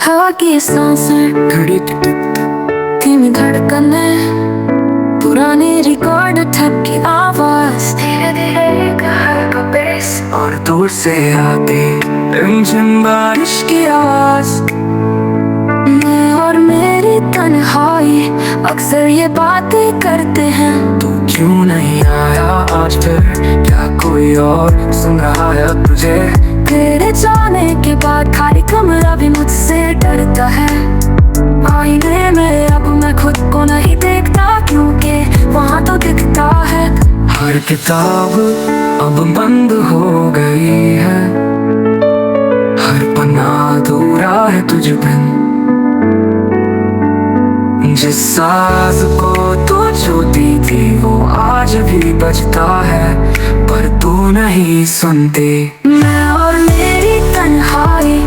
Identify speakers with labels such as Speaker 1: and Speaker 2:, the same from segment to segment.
Speaker 1: हवा की सांसें,
Speaker 2: घड़ी की टिक
Speaker 1: धीमी धड़कनें, पुरानी रिकॉर्ड ठप की आवाज, धीरे धीरे घर का बेस,
Speaker 2: और दूर से आती रिमझिम बारिश की आवाज।
Speaker 1: मैं और मेरी तन्हाई अक्सर ये बातें करते हैं।
Speaker 2: तू क्यों नहीं आया आज फिर, क्या कोई और सुन रहा है तुझे?
Speaker 1: तेरे जाने के बाद खाली कमरा भी मुझसे डरता है। आईने में अब मैं खुद को नहीं देखता, क्योंकि वहाँ तो दिखता है।
Speaker 2: हर किताब अब बंद हो गई है, हर पन्ना अधूरा है तुझ बिन। जिस साज को तू छूती थी वो आज भी बजता है, पर तू नहीं सुनती।
Speaker 1: मैं और मेरी तन्हाई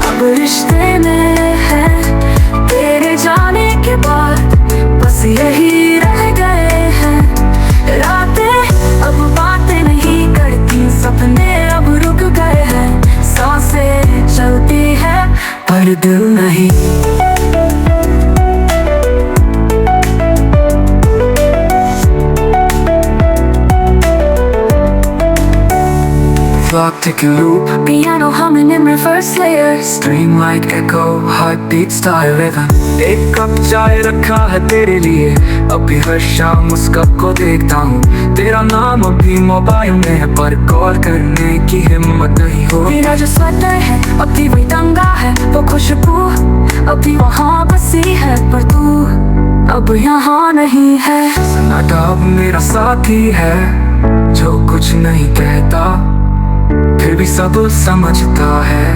Speaker 1: अब रिश्ते में है। तेरे जाने के बाद बस यही रह गए हैं। रातें अब बातें नहीं करती, सपने अब रुक गए हैं। सांसें चलती है
Speaker 2: पर दिल नहीं। Clock ticking loop,
Speaker 1: piano humming in reverse layers,
Speaker 2: dreamlike echo, heartbeat style rhythm। एक कप चाय रखा है तेरे लिए, अभी हर शाम उस कप को देखता हूँ। तेरा नाम अभी मोबाइल में है, पर कॉल करने की हिम्मत नहीं हो।
Speaker 1: मेरा जो स्वेटर है अब भी वही टंगा है, वो खुशबू अभी वहाँ बसी है, पर तू अब यहाँ नहीं है।
Speaker 2: सन्नाटा अब मेरा साथी है, जो कुछ नहीं कहता फिर भी सब समझता है।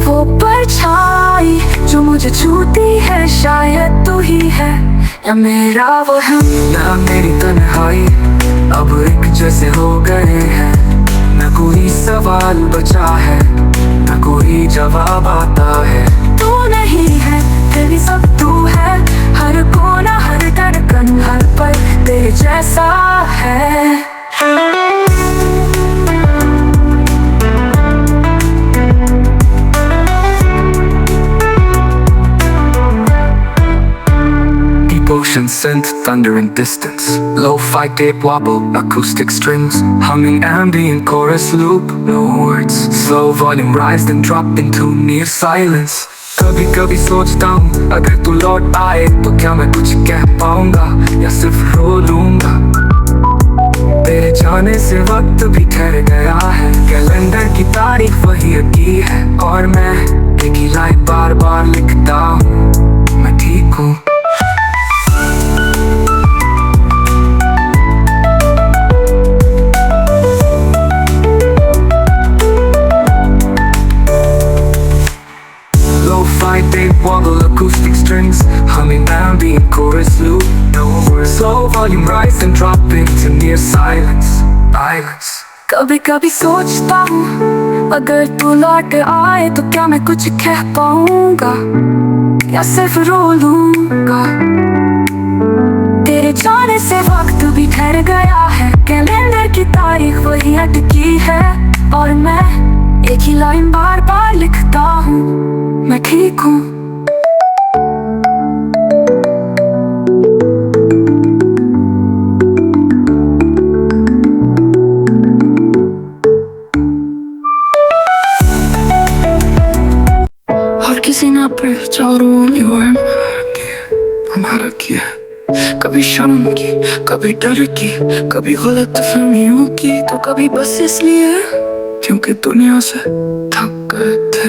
Speaker 1: वो परछाई जो मुझे छूती है, शायद तू ही है या मेरा वो हम।
Speaker 2: ना मेरी तन्हाई अब एक जैसे हो गए हैं, न कोई सवाल बचा है, न कोई जवाब आता है।
Speaker 1: तू नहीं है फिर भी सब तू है, हर कोना हर धड़कन हर पल तेरे जैसा है।
Speaker 2: Ocean synth, thunder in distance, lo-fi tape wobble, acoustic strings, humming ambient chorus loop, no words, slow volume rise then drop into near silence। कभी कभी सोचता हूँ अगर तू लौट आए तो क्या मैं कुछ कह पाऊंगा या सिर्फ रो लूंगा। तेरे जाने से वक्त भी ठहर गया है, कैलेंडर की तारीख वही अकी है, और मैं एक ही लाइन बार बार लिखता हूँ, मैं ठीक हूँ। Tape wobble, acoustic strings, humming ambient chorus loop, no words, slow volume rise and drop into near silence, silence।
Speaker 1: कभी कभी सोचता हूँ अगर तू लौट आए तो क्या मैं कुछ कह पाऊंगा या सिर्फ रो लूंगा। तेरे जाने से वक्त भी ठहर गया है, कैलेंडर की तारीख वही अटकी है, और मैं एक ही लाइन बार बार लिखता हूँ, मैं ठीक हूँ।
Speaker 2: हर किसी ने अपने चारों हमारा किया, कभी शर्म की, कभी डर की, कभी गलत फहमियों की, तो कभी बस इसलिए क्योंकि दुनिया से थक गए थे।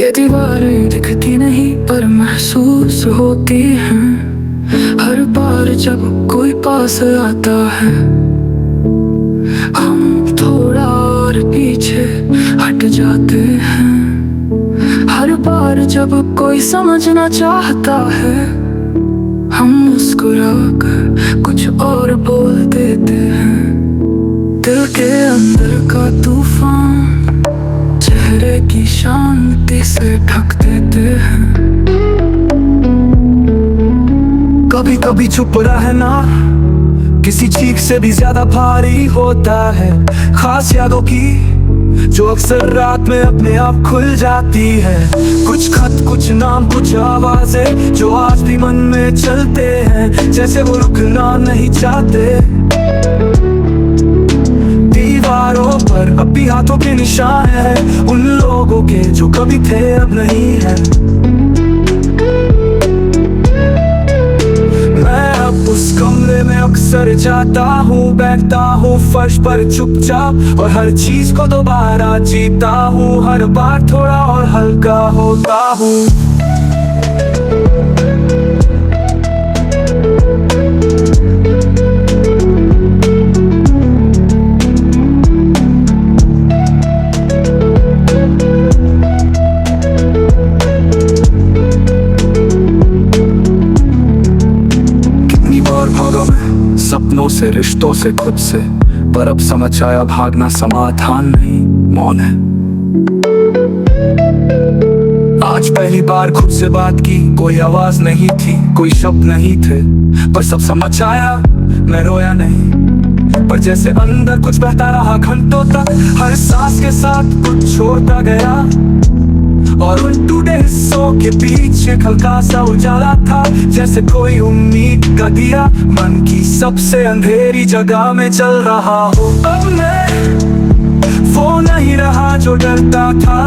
Speaker 2: ये दीवारें दिखती नहीं पर महसूस होती हैं, हर बार जब कोई पास आता है। हम थोड़ा और पीछे हट जाते हैं, हर बार जब कोई समझना चाहता है। हम मुस्कुरा कर कुछ और बोल देते हैं, दिल के अंदर का तूफान चेहरे की शांति से ढक देते हैं। कभी कभी चुप रहना किसी चीख से भी ज्यादा भारी होता है, खास यादों की
Speaker 3: जो अक्सर रात में अपने आप खुल जाती है। कुछ खत, कुछ नाम, कुछ आवाजें जो आज भी मन में चलते हैं, जैसे वो रुकना नहीं चाहते। दीवारों पर अब भी हाथों के निशान हैं उन लोगों के जो कभी थे अब नहीं है। मैं अब उस कमरे में अक्सर जाता हूँ, बैठता हूँ फर्श पर चुपचाप और हर चीज को दोबारा जीता हूँ। हर बार थोड़ा और हल्का होता हूँ। सपनों से, रिश्तों से, खुद से, पर अब समझ आया भागना समाधान नहीं, मौन है। आज पहली बार खुद से बात की, कोई आवाज नहीं थी, कोई शब्द नहीं थे, पर सब समझ आया। मैं रोया नहीं, पर जैसे अंदर कुछ बहता रहा घंटों तक। हर सांस के साथ कुछ छोड़ता गया और उन टूटे हिस्सों के बीच एक हल्का सा उजाला था, जैसे कोई उम्मीद का दिया मन की सबसे अंधेरी जगह में चल रहा हो। अब मैं वो नहीं रहा जो डरता था,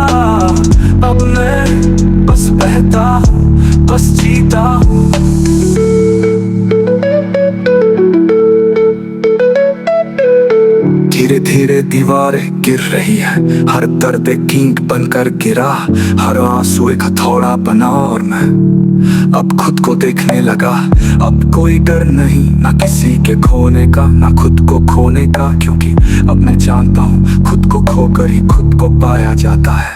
Speaker 3: अब मैं बस बहता हूँ, बस जीता हूँ। धीरे धीरे दीवारें गिर रही है, हर दर्द एक ईंट बनकर गिरा, हर आंसू एक हथौड़ा बना और मैं अब खुद को देखने लगा। अब कोई डर नहीं, ना किसी के खोने का, ना खुद को खोने का, क्योंकि अब मैं जानता हूँ खुद को खोकर ही खुद को पाया जाता है।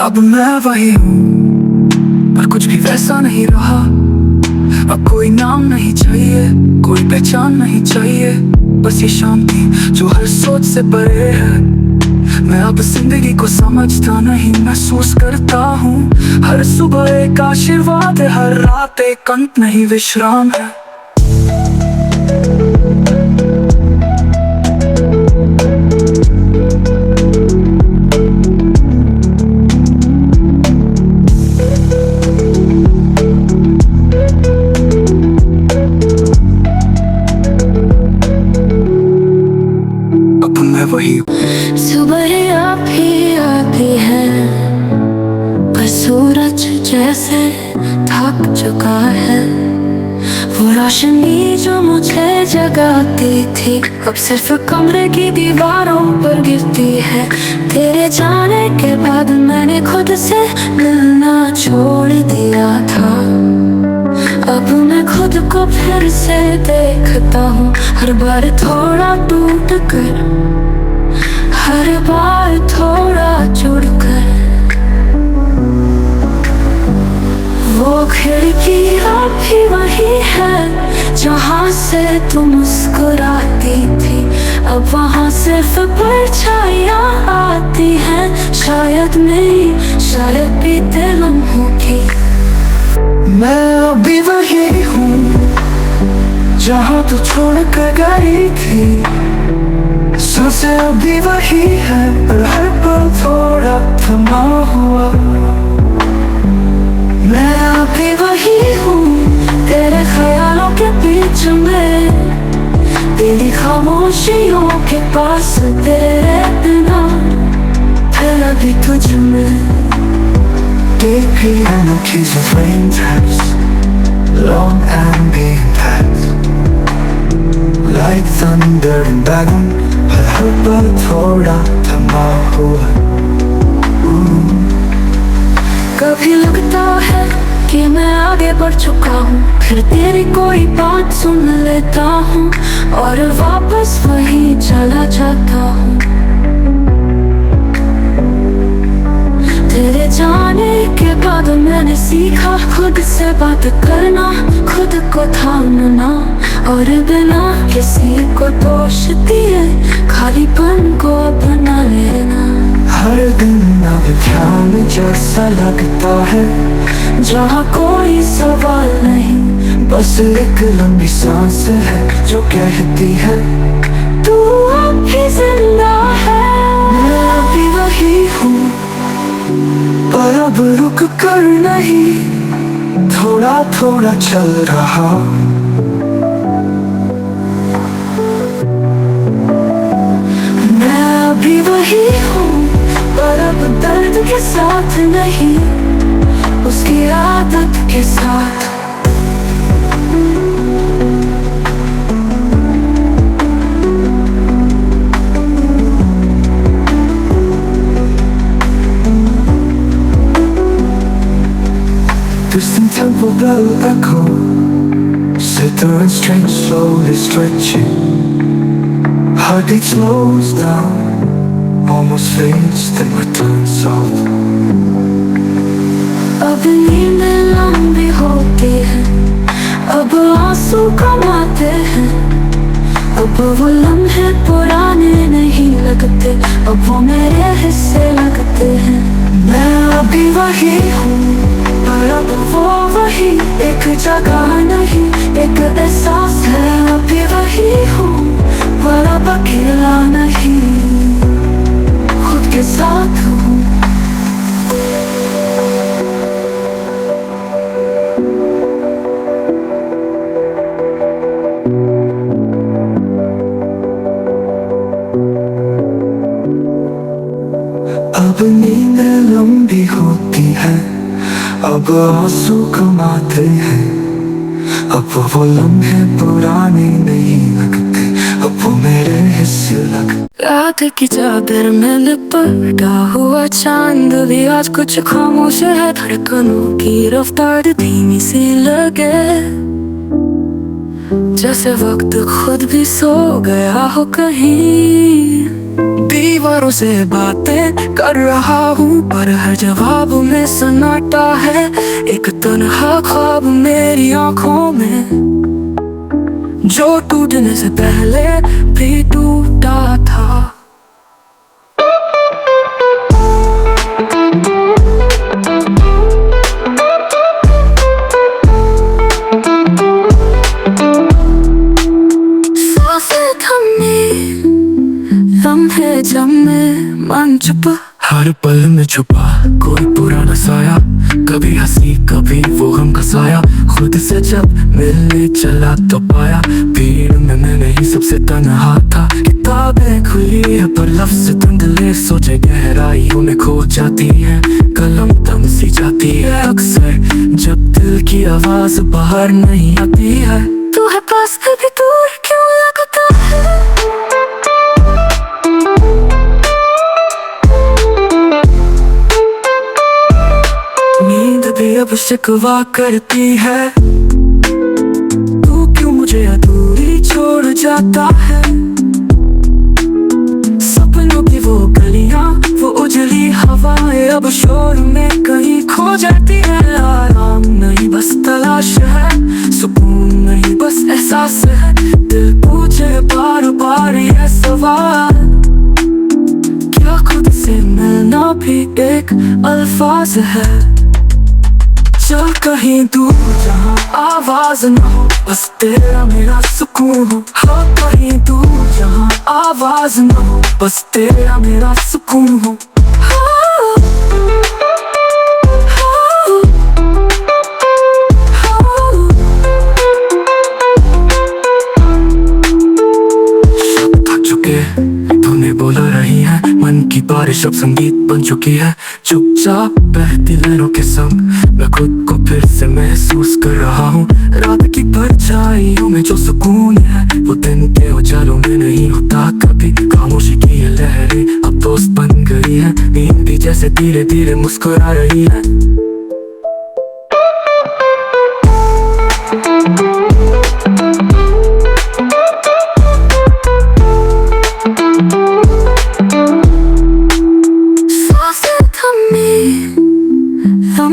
Speaker 3: अब मैं वही हूँ, पर कुछ भी वैसा नहीं रहा। अब कोई नाम नहीं चाहिए, कोई पहचान नहीं चाहिए, बस ये शांति जो हर सोच से परे है। मैं अब जिंदगी को समझता नहीं, महसूस करता हूँ। हर सुबह एक आशीर्वाद है, हर रात एक अंत नहीं विश्राम है। वही
Speaker 1: सुबह आप ही आती है, पर सूरज जैसे थक चुका है। वो रोशनी जो मुझे जगाती थी, अब सिर्फ कमरे की दीवारों पर गिरती है। तेरे जाने के बाद मैंने खुद से मिलना छोड़ दिया था। अब मैं खुद को फिर से देखता हूँ, हर बार थोड़ा टूट कर, हर बार थोड़ा जुड़कर। वो खिड़की अब भी वही है जहाँ से तुम मुस्कुराती थी। अब वहाँ सिर्फ परछाइयाँ आती हैं, शायद नहीं, शायद बीते लम्हों की।
Speaker 3: मैं अभी वही हूँ जहाँ तू छोड़ कर गई थी। सांसें अभी वही है, पर हर पल थोड़ा थमा हुआ।
Speaker 1: मैं अभी वही हूँ तेरे ख्यालों के बीच में, तेरी खामोशियों के पास, तेरे बिना फिर अभी तुझ में।
Speaker 3: Deeply and a kiss of rain taps, long ambient paths, like thunder and bagon, हर पल थोड़ा थमा हुआ।
Speaker 1: कभी लगता है कि मैं आगे बढ़ चुका हूँ, फिर तेरी कोई बात सुन लेता हूँ और वापस वहीं चला जाता हूँ। तेरे जाने के बाद मैंने सीखा खुद से बात करना, खुद को थामना और बिना किसी को दोष दिए खालीपन को अपना लेना।
Speaker 3: हर दिन अब ध्यान जैसा लगता है,
Speaker 1: जहाँ कोई सवाल नहीं,
Speaker 3: बस एक लंबी सांस है जो कहती है
Speaker 1: तू अब भी जिंदा है।
Speaker 3: मैं अभी वही हूँ, पर अब रुक कर नहीं, थोड़ा थोड़ा चल रहा।
Speaker 1: मैं अभी वही हूँ, पर अब दर्द के साथ नहीं, उसकी आदत के साथ।
Speaker 3: Distant temple bell echo, sitar and strings slowly stretching. Heartbeat slows down, almost fades, then returns soft.
Speaker 1: अब नींद लंबी होती है, अब आंसू कम आते हैं, अब वो लम्हे पुराने नहीं लगते, अब वो मेरे हिस्से लगते हैं।
Speaker 3: मैं अभी वही हूँ,
Speaker 1: पर अब वो वही एक जगह नहीं, एक एहसास है। अभी वही हूँ, पर अब अकेला नहीं, खुद के साथ हूँ।
Speaker 3: अब नींद लंबी होती है, अब आंसू कम आते हैं, अब वो लम्हे पुराने नहीं लगते, अब वो मेरे हिस्से लगते।
Speaker 1: रात की चादर में लिपटा हुआ चांद भी आज कुछ खामोश है, धड़कनों की रफ्तार धीमी सी लगे, जैसे वक्त खुद भी सो गया हो कहीं।
Speaker 2: दीवारों से बातें कर रहा हूँ, पर हर जवाब में सन्नाटा है, एक तन्हा ख्वाब मेरी आंखों में, जो टूटने से पहले भी टूटा था।
Speaker 1: सांसें थमी, लम्हे जमे, मन चुप,
Speaker 2: हर पल में छुपा कोई पुराना साया, कभी हंसी कभी वो गम का साया, खुद से जब मिलने चला तो पाया भीड़ में मैं नहीं सबसे तन्हा था। किताबें खुली है पर लफ्ज़ धुंधले, सोचे गहराइयों में खो जाती है, कलम थम सी जाती है अक्सर, जब दिल की आवाज बाहर नहीं आती है।
Speaker 1: तू है पास कभी दूर क्यों लगता है।
Speaker 2: नींद भी अब शिकवा करती है, तू क्यों मुझे अधूरी छोड़ जाता है। सपनों की वो गलियां, वो उजली हवाएं अब शोर में कहीं खो जाती है। आराम नहीं बस तलाश है, सुकून नहीं बस एहसास है, दिल पूछे बार बार ये सवाल, क्या खुद से मिलना भी एक अल्फाज है। चल कहीं दूर जहाँ आवाज न हो, बस तेरा मेरा सुकून हो। हाँ कहीं दूर जहाँ आवाज न हो, बस तेरा मेरा सुकून हो। शब्द थक चुके, धुनें बोल रही है, मन की बारिश अब संगीत बन चुकी है। चुपचाप बहती लहरों के संग मैं खुद को फिर से महसूस कर रहा हूँ। रात की परछाइयों में जो सुकून है, वो दिन के उजालों में नहीं होता कभी। खामोशी की ये लहरें अब दोस्त बन गई है, नींद भी जैसे धीरे धीरे मुस्कुरा रही है।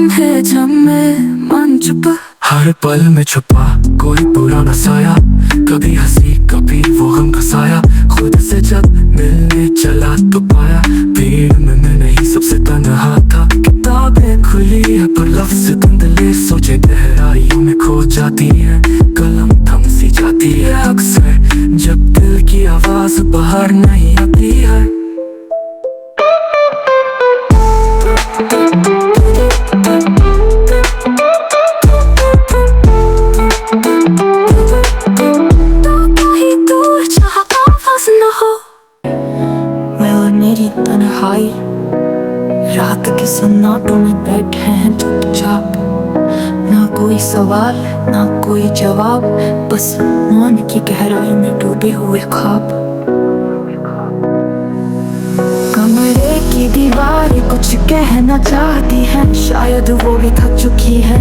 Speaker 1: लम्हे जमे मन चुप,
Speaker 3: हर पल में छुपा कोई पुराना साया, कभी हंसी कभी वो गम का साया। खुद से जब मिलने चला तो पाया भीड़ में मैं नहीं सबसे तन्हा था। किताबें खुली है पर लफ्ज़ धुंधले, सोचे गहराइयों में खो जाती है, कलम थम सी जाती है अक्सर जब दिल की आवाज बाहर नहीं आती है।
Speaker 1: मेरी तन्हाई रात के सन्नाटों में बैठे हैं चुपचाप, ना कोई सवाल ना कोई जवाब, बस मन की गहराई में डूबे हुए ख्वाब। कमरे की दीवारें कुछ कहना चाहती है, शायद वो भी थक चुकी है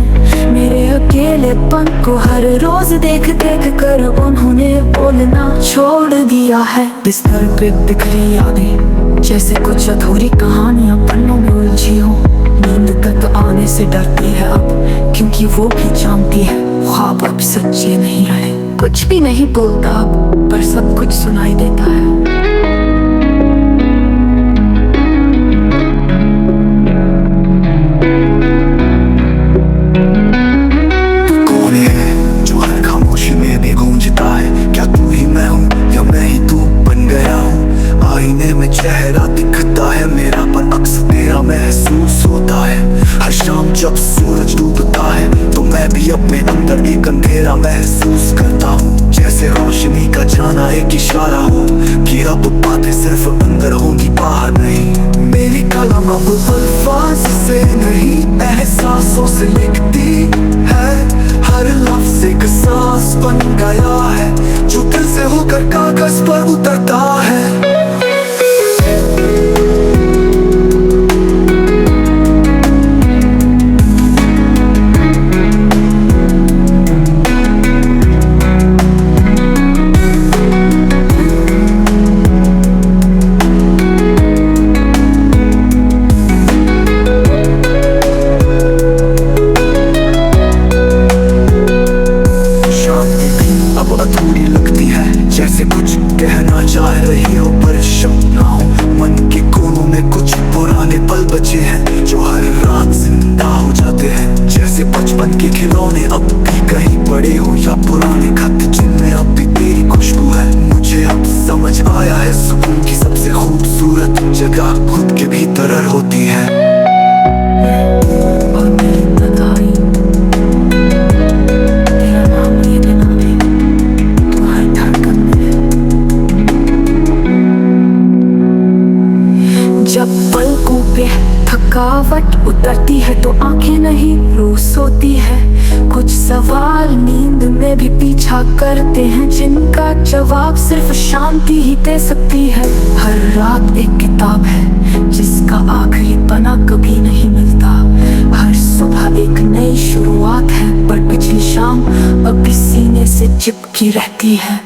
Speaker 1: मेरे अकेलेपन को। हर रोज देख देख कर उन्होंने बोलना छोड़ दिया है। बिस्तर पे बिखरी यादें जैसे कुछ अधूरी कहानियां पन्नों में उलझी हो। नींद तक आने से डरती है अब, क्योंकि वो भी जानती है ख्वाब अब सच्चे नहीं रहे। कुछ भी नहीं बोलता अब, पर सब कुछ सुनाई देता है।
Speaker 3: चेहरा दिखता है मेरा पर अक्स तेरा महसूस होता है। हर शाम जब सूरज डूबता है तो मैं भी अपने अंदर एक अंधेरा महसूस करता हूँ, जैसे रोशनी का जाना एक इशारा हो कि अब बातें सिर्फ अंदर होंगी बाहर नहीं। मेरी कलम अब अल्फाज से नहीं एहसासों से लिखती है, हर लफ्ज एक सांस बन गया है जो दिल से होकर कागज पर उतरता है। अधूरी लगती है जैसे कुछ कहना चाह रही हो पर शब्द ना हो। मन के कोनों में कुछ पुराने पल बचे हैं जो हर रात जिंदा हो जाते हैं, जैसे बचपन के खिलौने अब भी कहीं पड़े हो या पुराने खत जिनमें अब भी तेरी खुशबू है। मुझे अब समझ आया है सुकून की सबसे खूबसूरत जगह खुद के भीतर होती है।
Speaker 1: जब पलकों पे थकावट उतरती है तो आंखें नहीं रूह सोती है। कुछ सवाल नींद में भी पीछा करते हैं जिनका जवाब सिर्फ शांति ही दे सकती है। हर रात एक किताब है जिसका आखिरी पन्ना कभी नहीं मिलता। हर सुबह एक नई शुरुआत है पर पिछली शाम अब भी सीने से चिपकी रहती है।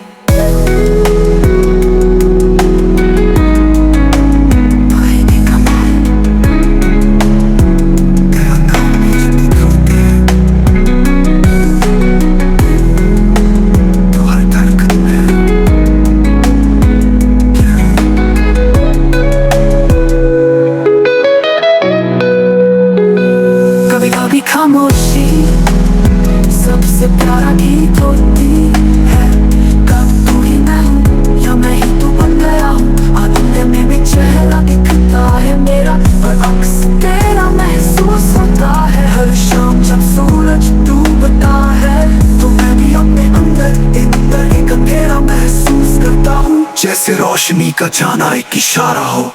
Speaker 1: खामोशी सबसे प्यारा गीत होती है। कब तू ही मैं हूँ या मैं ही तू बन गया हूँ। आदतें में भी चेहरा दिखता है मेरा पर अक्स तेरा महसूस होता है। हर शाम जब सूरज डूबता है तो मैं भी अपने अंदर एक अंधेरा महसूस करता हूँ,
Speaker 3: जैसे रोशनी का जाना एक इशारा हो।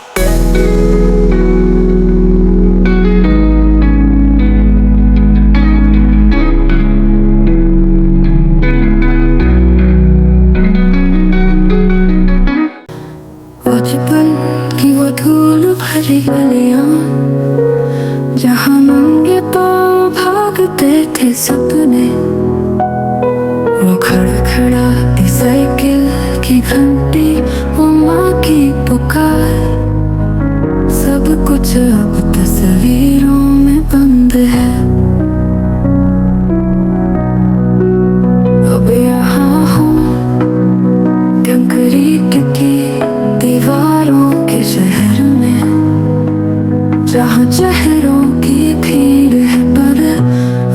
Speaker 1: की वो धूल भरी गलियां जहाँ नंगे पाँव भागते थे सपने, वो खड़खड़ाती साइकिल की घंटी, वो माँ की पुकार, सब कुछ अब तस्वीरों में बंद। बंद है। अब यहाँ हूँ कंक्रीट की दीवारों के शहर में, जहाँ चेहरों की भीड़ है पर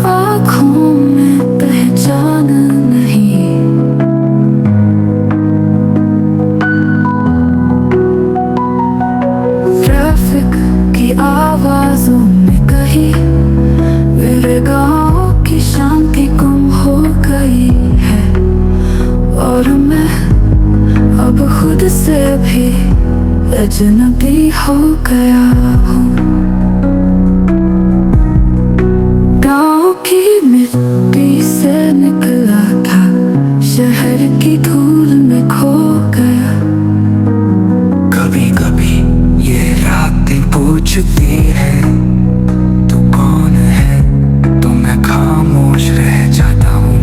Speaker 1: आँखों में पहचान नहीं। ट्रैफिक की आवाजों में कहीं मेरे गाँव की शांति गुम हो गई है, और मैं अब खुद से भी अजनबी हो गया हूँ। गाँव की मिट्टी से निकला था, शहर की धूल में खो गया।
Speaker 3: कभी कभी ये रातें पूछती है तू कौन है, तो मैं खामोश रह जाता हूँ।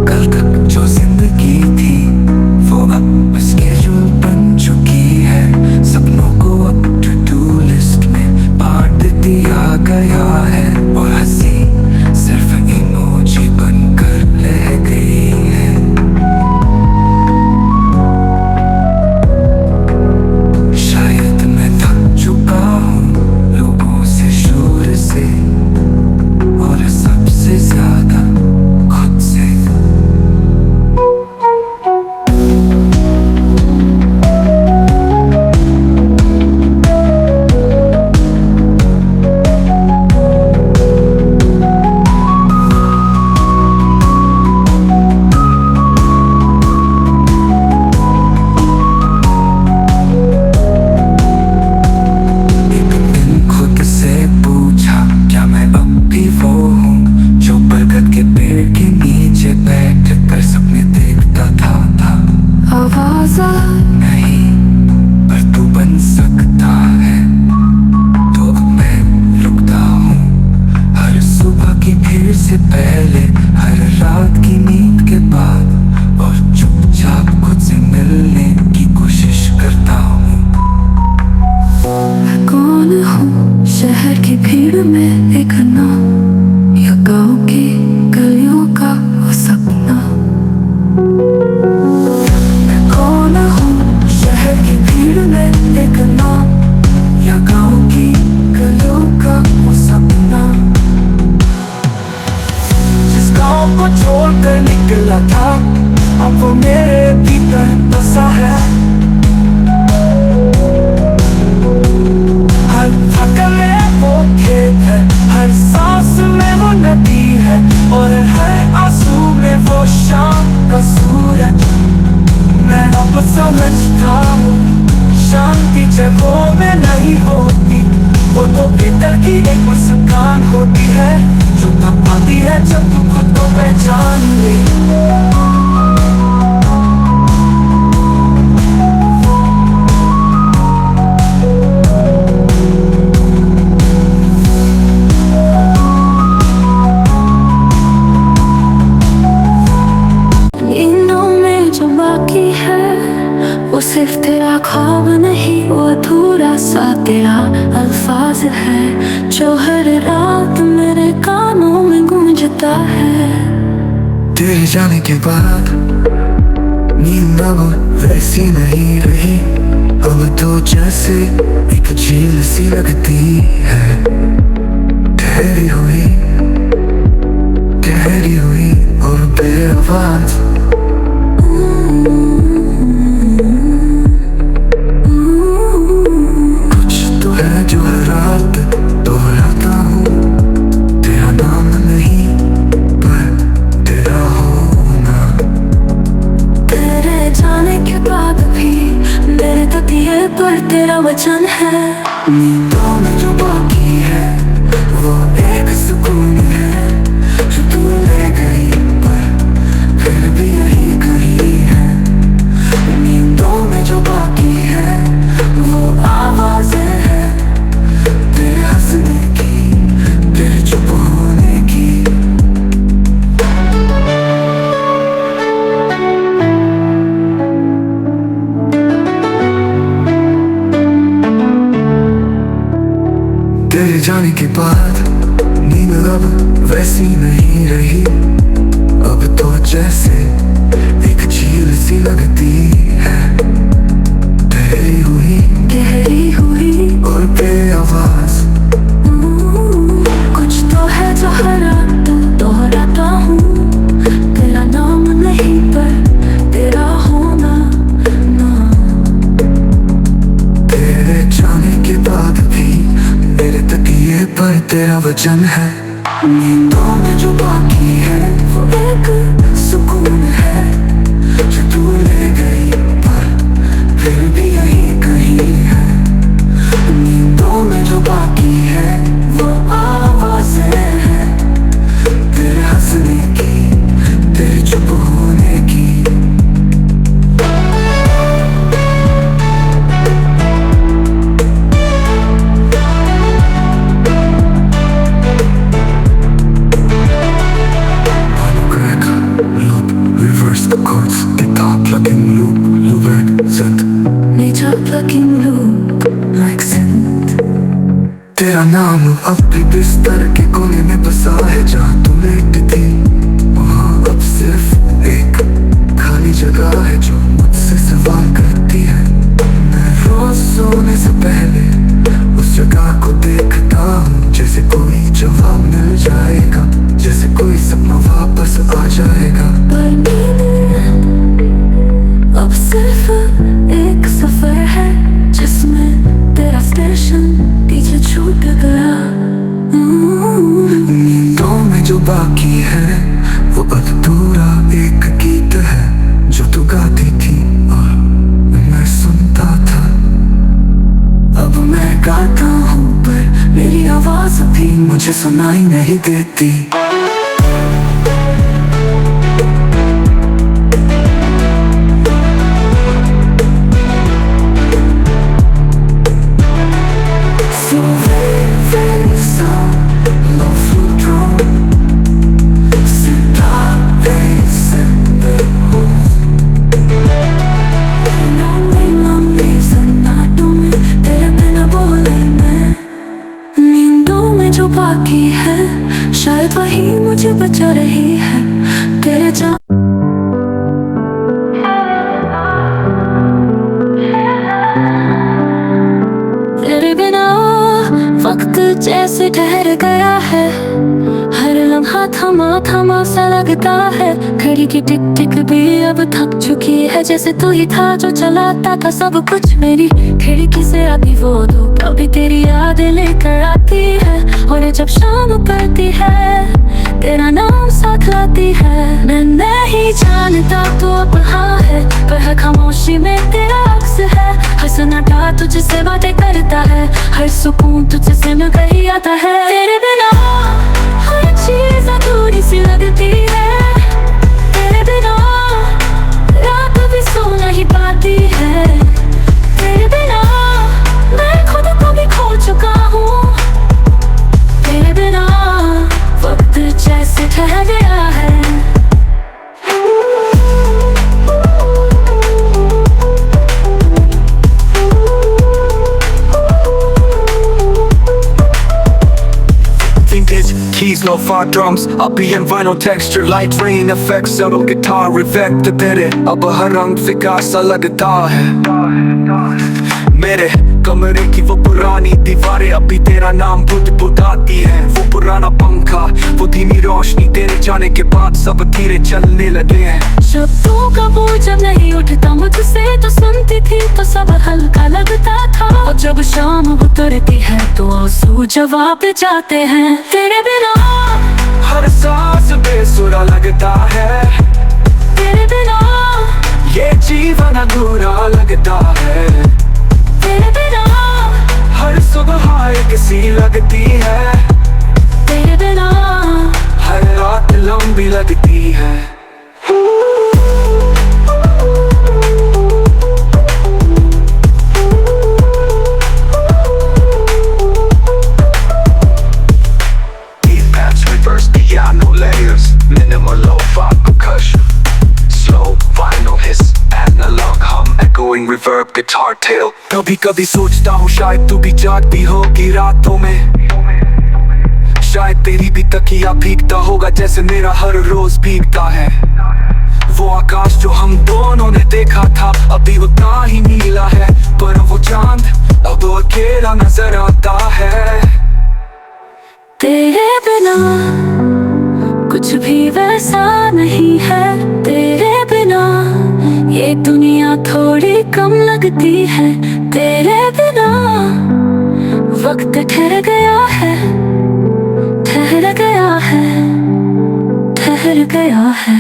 Speaker 3: कल तक जो जिंदगी थी वो अब स्केड्यूल बन चुकी है। सपनों को अब टू डू लिस्ट में बांट दिया गया है, और हंसी सिर्फ इमोजी बनकर रह गई है। शायद मैं थक चुका हूँ लोगों से, शोर से, और सबसे ज्यादा खुद से। एक दिन खुद से पूछा, क्या मैं अब भी वो हूँ जो बरगद के पेड़ के नीचे बैठ कर सपने देखता था।
Speaker 1: आवाज़
Speaker 3: नहीं, पर तू बन सकता है। तो अब मैं रुकता हूँ हर सुबह की भीड़ से पहले, हर रात की नींद के बाद, और चुपचाप खुद से मिलने की कोशिश करता हूँ।
Speaker 1: मैं कौन हूँ शहर की भीड़ में एक नाम, या गाँव की गलियों का वो सपना। मैं कौन हूँ शहर की भीड़ में एक नाम, या गाँव की गलियों का वो सपना।
Speaker 3: जिस गाँव को छोड़कर निकला था अब वो मेरे भीतर बसा है। हर धड़कन में वो खेत है, हर सांस में वो नदी है, और हर आंसू में वो शाम का सूरज। मैं अब समझता हूँ शांति जगहों में नहीं होती, वो तो भीतर की एक मुस्कान होती है, जो तब आती है जब तू खुद को पहचान ले।
Speaker 1: नींदों में जो बाकी है वो सिर्फ तेरा ख्वाब नहीं, वो अधूरा सा तेरा अल्फाज है जो हर रात मेरे कानों में गूंजता है।
Speaker 3: तेरे जाने के बाद नींद अब वैसी नहीं रही, अब तो जैसे एक झील सी लगती है। ठहरी हुई और बेआवाज। कुछ तो है जो हर रात दोहराता हूँ, तेरा नाम नहीं पर तेरा होना।
Speaker 1: तेरे जाने के बाद भी मेरे तकिए पर तेरा वचन है।
Speaker 3: नींदों में जो बाकी है वो एक सुकून है, जो तू ले गई पर फिर भी यही कहीं है। नींदों में जो बाकी है वो आवाजें हैं, तेरे हंसने की, तेरे चुप होने की। तेरे जाने के बाद नींद अब वैसी नहीं रही। अब तो जैसे एक झील सी लगती है, गहरी हुई और बेआवाज।
Speaker 1: कुछ तो है जो हर रात दोहराता हूँ, तेरा नाम नहीं पर तेरा होना ना।
Speaker 3: तेरे जाने के बाद भी मेरे तकिए पर तेरा वचन है। नींदों में जो बाकी है वो एक सुकून है जो तू ले गई, पर फिर भी यही कहीं है। नींदों में जो बाकी है वो आवाज़ें हैं, तेरे हंसने की, तेरे चुप होने की। Reverse the chords, guitar plugging loop, loop synth,
Speaker 1: Nature plucking loop like synth।
Speaker 3: तेरा नाम अब भी बिस्तर के कोने में बसा है, जहाँ तू लेटी थी वहाँ अब सिर्फ एक खाली जगह है जो मुझसे सवाल करती है। मैं रोज सोने से पहले उस जगह को देखता हूँ, जैसे कोई जवाब मिल जाएगा, जैसे कोई सपना वापस आ जाएगा।
Speaker 1: पर नींद अब सिर्फ एक सफर है जिसमें तेरा स्टेशन पीछे छूट गया।
Speaker 3: नींदों में जो बाकी है वो अधूरा एक गीत है जो तू गाती थी और मैं सुनता था। अब मैं गाता हूँ पर मेरी आवाज भी मुझे सुनाई नहीं देती।
Speaker 1: बाकी है शायद वही मुझे बचा रही है, तेरे जा तेरे बिना वक्त जैसे ठहर गया है, हर लम्हा थमा थमा सा लगता है। घड़ी की टिक टिक भी अब थक चुकी है, जैसे तू ही था जो चलाता था सब कुछ। मेरी खिड़की से आती वो धूप अभी तेरी यादें लेकर आती है, और जब शाम पड़ती है तेरा नाम साथ लाती है। मैं नहीं जानता तू अब कहाँ है, पर खामोशी में तेरा अक्स है। हर सन्नाटा तुझसे बातें करता है, हर सुकून तुझसे मिल कर आता है। तेरे बिना हर चीज अधूरी सी लगती है, तेरे बिना रात भी सो नहीं पाती है। तेरे बिना मैं खुद को भी खो चुका हूँ, तेरे बिना वक्त जैसे ठहर गया है।
Speaker 3: Vintage keys, lo-fi drums, RPM vinyl texture, light rain effects, subtle guitar effect। तेरे अब हर रंग फिका सा लगता है। मेरे कमरे की वो पुरानी दीवारें अभी तेरा नाम बुदबुदाती है। वो पुराना पंखा, वो धीमी रोशनी, तेरे जाने के बाद सब धीरे चलने लगे हैं।
Speaker 1: शब्दों का बोझ जब नहीं उठता मुझसे तो सुनती थी तो सब हल्का लगता था, और जब शाम उतरती है तो आंसू जवाब जाते हैं। तेरे बिना
Speaker 3: हर सांस बेसुरा लगता है,
Speaker 1: तेरे बिना
Speaker 3: ये जीवन अधूरा लगता है।
Speaker 1: तेरे बिना
Speaker 3: हर सुबह एक सी लगती है,
Speaker 1: तेरे बिना
Speaker 3: हर रात लंबी लगती है। Piano layers, minimal lo-fi percussion, slow vinyl hiss, analog hum echoing
Speaker 2: reverb guitar tail.
Speaker 3: कभी कभी सोचता हूँ शायद तू भी जागती होगी रातों में, शायद तेरी भी तकिया भीगता होगा जैसे मेरा हर रोज भीगता है। वो आकाश जो हम दोनों ने देखा था अभी उतना ही नीला है, पर वो चांद अब अकेला नजर आता है।
Speaker 1: तेरे बिना कुछ भी वैसा नहीं है, तेरे बिना ये दुनिया थोड़ी कम लगती है। तेरे बिना वक्त ठहर गया है, ठहर गया है, ठहर गया है।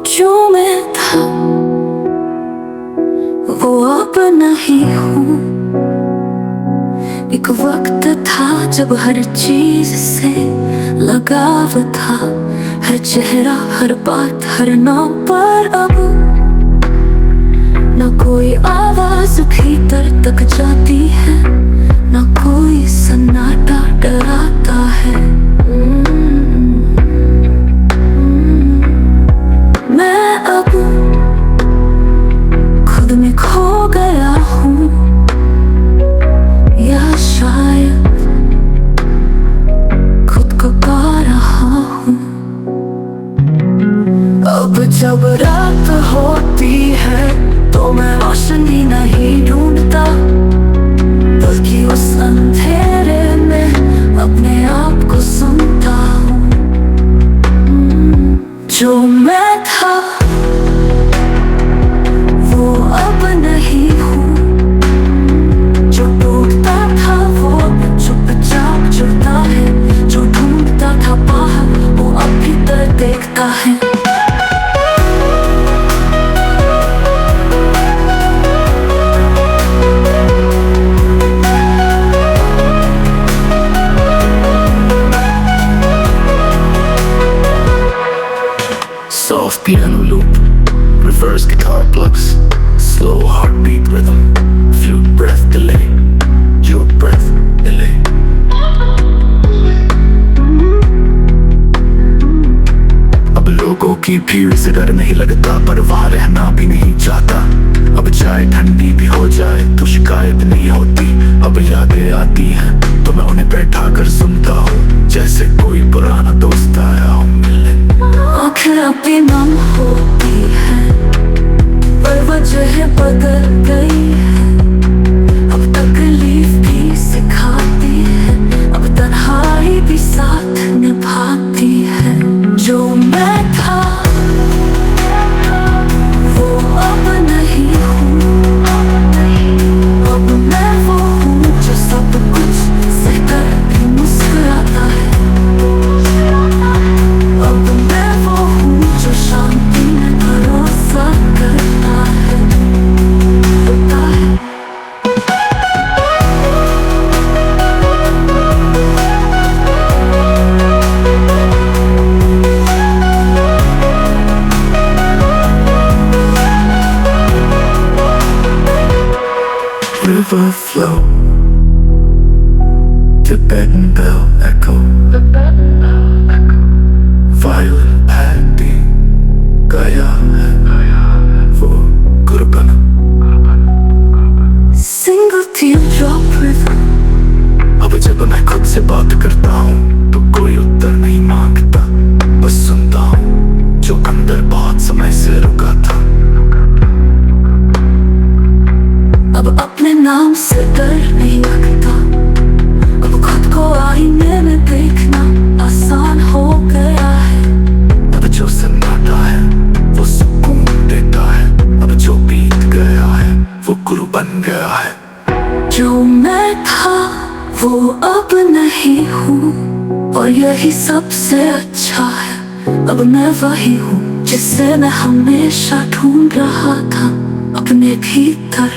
Speaker 1: जो मैं था वो अब नहीं हूँ। एक वक्त था जब हर चीज से लगाव था, हर चेहरा हर बात हर नाम पर अब न कोई आवाज भीतर तक जाती है, न कोई सन्नाटा डराता है। मैं अब खुद में खो गया हूँ, या शायद खुद को पा रहा हूँ। अब जब रात होती है तो मैं रोशनी नहीं ढूंढता, बल्कि उस अंधेरे में अपने आप को सुनता हूँ। जो मैं था वो अब नहीं हूँ, जो टूटता था वो चुपचाप जुड़ता है, जो ढूंढता था बाहर वो अब भीतर देखता है।
Speaker 3: Soft piano loop, reverse guitar plugs, slow heartbeat rhythm, flute breath delay, your breath delay. अब लोगों की भीड़ से डर नहीं लगता, पर वहाँ रहना भी नहीं चाहता। अब चाहे ठंडी भी हो जाए तो शिकायत नहीं होती। अब यादें आती हैं तो मैं उन्हें बैठा कर सुनता हूँ, जैसे कोई पुराना दोस्त आया हो मिलने।
Speaker 1: आँखें अभी नम होती है पर वजह बदल गई है। अब तकलीफ भी सिखाती है, अब तन्हाई भी साथ निभाती है। जो मैं था वो अब नहीं हूँ, अब मैं वो हूँ जो सब कुछ सहकर भी मुस्कुराता है। अब मैं वो हूँ जो शांति में भरोसा करता है, होता है।
Speaker 3: River flow, Tibetan bell echo, violin paddy, gaya hai wo gurbana.
Speaker 1: Single teardrop rhythm,
Speaker 3: अब जब मैं खुद से बात करता हूँ तो कोई उत्तर नहीं मांगता, बस सुनता हूँ जो अंदर बहुत समय से रुका था।
Speaker 1: अब अपने नाम से डर नहीं लगता, अब खुद को आईने में देखना आसान हो गया है।
Speaker 3: अब जो सन्नाटा है वो सुकून देता है, अब जो बीत गया है वो गुरु बन गया है।
Speaker 1: जो मैं था वो अब नहीं हूँ, और यही सबसे अच्छा है। अब मैं वही हूँ जिसे मैं हमेशा ढूंढ रहा था अपने भीतर।